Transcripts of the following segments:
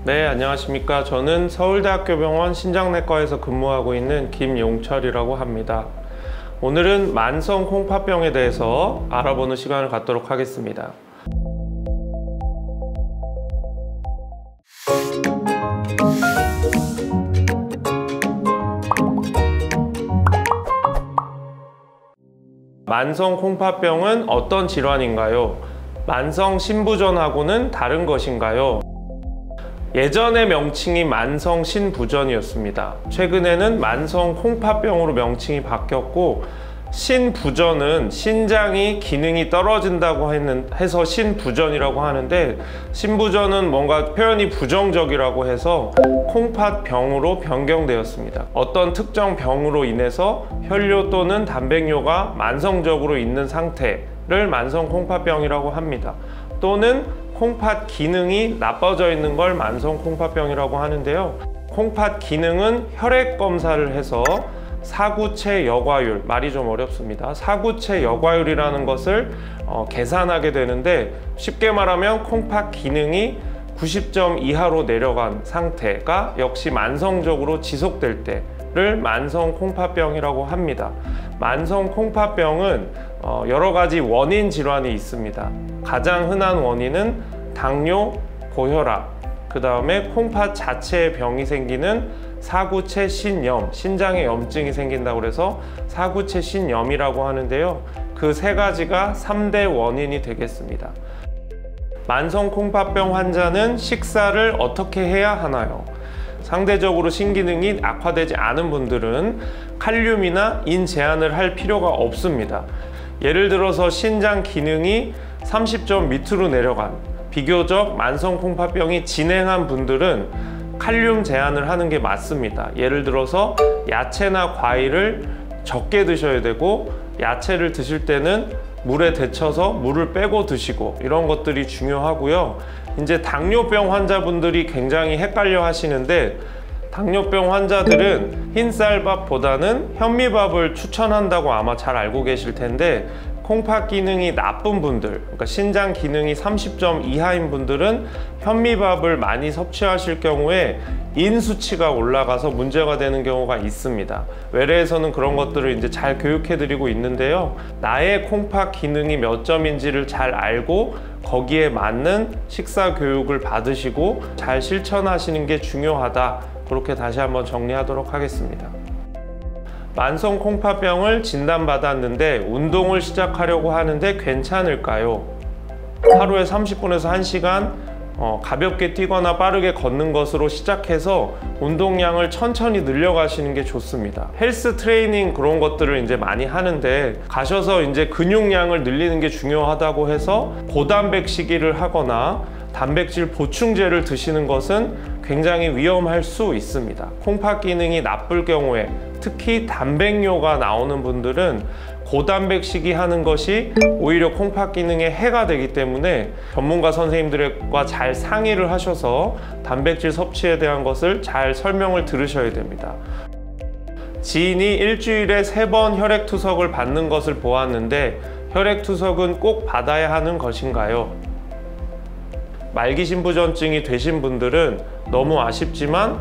네, 안녕하십니까. 저는 서울대학교 병원 신장내과에서 근무하고 있는 김용철이라고 합니다. 오늘은 만성 콩팥병에 대해서 알아보는 시간을 갖도록 하겠습니다. 만성 콩팥병은 어떤 질환인가요? 만성 신부전하고는 다른 것인가요? 예전의 명칭이 만성 신부전이었습니다. 최근에는 만성 콩팥병으로 명칭이 바뀌었고, 신부전은 신장이 기능이 떨어진다고 해서 신부전이라고 하는데, 신부전은 뭔가 표현이 부정적이라고 해서 콩팥병으로 변경되었습니다. 어떤 특정 병으로 인해서 혈뇨 또는 단백뇨가 만성적으로 있는 상태를 만성 콩팥병이라고 합니다. 또는 콩팥 기능이 나빠져 있는 걸 만성 콩팥병이라고 하는데요. 콩팥 기능은 혈액 검사를 해서 사구체 여과율, 말이 좀 어렵습니다. 사구체 여과율이라는 것을 계산하게 되는데, 쉽게 말하면 콩팥 기능이 90점 이하로 내려간 상태가 역시 만성적으로 지속될 때를 만성 콩팥병이라고 합니다. 만성 콩팥병은 여러 가지 원인 질환이 있습니다. 가장 흔한 원인은 당뇨, 고혈압, 그 다음에 콩팥 자체에 병이 생기는 사구체 신염, 신장에 염증이 생긴다고 해서 사구체 신염이라고 하는데요. 그 세 가지가 3대 원인이 되겠습니다. 만성 콩팥병 환자는 식사를 어떻게 해야 하나요? 상대적으로 신기능이 악화되지 않은 분들은 칼륨이나 인 제한을 할 필요가 없습니다. 예를 들어서 신장 기능이 30점 밑으로 내려간 비교적 만성 콩팥병이 진행한 분들은 칼륨 제한을 하는 게 맞습니다. 예를 들어서 야채나 과일을 적게 드셔야 되고, 야채를 드실 때는 물에 데쳐서 물을 빼고 드시고, 이런 것들이 중요하고요. 이제 당뇨병 환자분들이 굉장히 헷갈려 하시는데, 당뇨병 환자들은 흰쌀밥보다는 현미밥을 추천한다고 아마 잘 알고 계실 텐데, 콩팥 기능이 나쁜 분들, 그러니까 신장 기능이 30점 이하인 분들은 현미밥을 많이 섭취하실 경우에 인 수치가 올라가서 문제가 되는 경우가 있습니다. 외래에서는 그런 것들을 이제 잘 교육해 드리고 있는데요. 나의 콩팥 기능이 몇 점인지를 잘 알고 거기에 맞는 식사 교육을 받으시고 잘 실천하시는 게 중요하다. 그렇게 다시 한번 정리하도록 하겠습니다. 만성 콩팥병을 진단받았는데 운동을 시작하려고 하는데 괜찮을까요? 하루에 30분에서 1시간 가볍게 뛰거나 빠르게 걷는 것으로 시작해서 운동량을 천천히 늘려가시는 게 좋습니다. 헬스 트레이닝 그런 것들을 이제 많이 하는데, 가셔서 이제 근육량을 늘리는 게 중요하다고 해서 고단백식이를 하거나 단백질 보충제를 드시는 것은 굉장히 위험할 수 있습니다. 콩팥 기능이 나쁠 경우에, 특히 단백뇨가 나오는 분들은 고단백식이 하는 것이 오히려 콩팥 기능에 해가 되기 때문에 전문가 선생님들과 잘 상의를 하셔서 단백질 섭취에 대한 것을 잘 설명을 들으셔야 됩니다. 지인이 일주일에 3번 혈액투석을 받는 것을 보았는데, 혈액투석은 꼭 받아야 하는 것인가요? 말기신부전증이 되신 분들은 너무 아쉽지만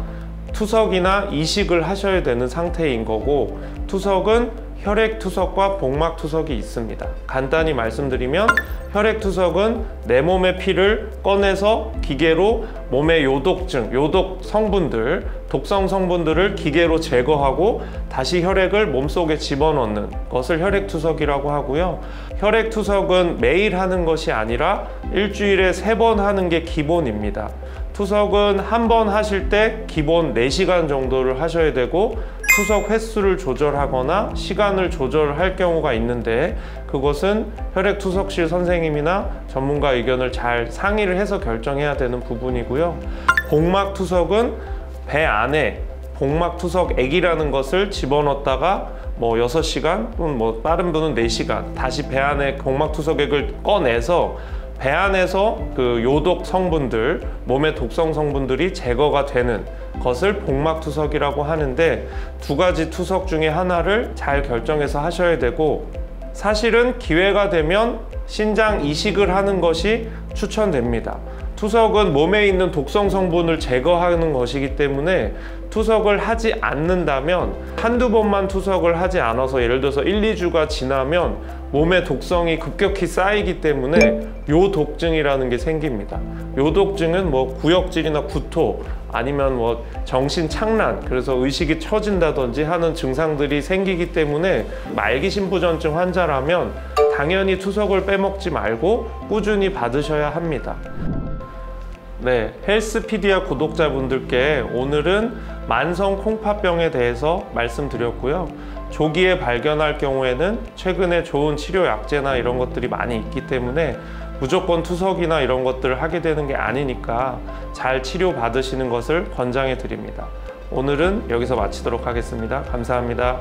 투석이나 이식을 하셔야 되는 상태인 거고, 투석은 혈액투석과 복막투석이 있습니다. 간단히 말씀드리면, 혈액투석은 내 몸의 피를 꺼내서 기계로 몸의 요독증, 요독 성분들, 독성 성분들을 기계로 제거하고 다시 혈액을 몸속에 집어넣는 것을 혈액투석이라고 하고요. 혈액투석은 매일 하는 것이 아니라 일주일에 3번 하는 게 기본입니다. 투석은 한 번 하실 때 기본 4시간 정도를 하셔야 되고, 투석 횟수를 조절하거나 시간을 조절할 경우가 있는데, 그것은 혈액투석실 선생님이나 전문가 의견을 잘 상의를 해서 결정해야 되는 부분이고요. 복막투석은 배 안에 복막투석액이라는 것을 집어넣었다가 6시간 또는 다른 분은 4시간 다시 배 안에 복막투석액을 꺼내서 배 안에서 그 요독 성분들, 몸의 독성 성분들이 제거가 되는 것을 복막투석이라고 하는데, 2가지 투석 중에 하나를 잘 결정해서 하셔야 되고, 사실은 기회가 되면 신장 이식을 하는 것이 추천됩니다. 투석은 몸에 있는 독성 성분을 제거하는 것이기 때문에 투석을 하지 않는다면 한두 번만 투석을 하지 않아서 예를 들어서 1, 2주가 지나면 몸에 독성이 급격히 쌓이기 때문에 요독증이라는 게 생깁니다. 요독증은 뭐 구역질이나 구토 아니면 뭐 정신 착란, 그래서 의식이 처진다든지 하는 증상들이 생기기 때문에 말기 신부전증 환자라면 당연히 투석을 빼먹지 말고 꾸준히 받으셔야 합니다. 네, 헬스피디아 구독자분들께 오늘은 만성 콩팥병에 대해서 말씀드렸고요. 조기에 발견할 경우에는 최근에 좋은 치료 약제나 이런 것들이 많이 있기 때문에 무조건 투석이나 이런 것들을 하게 되는 게 아니니까 잘 치료 받으시는 것을 권장해 드립니다. 오늘은 여기서 마치도록 하겠습니다. 감사합니다.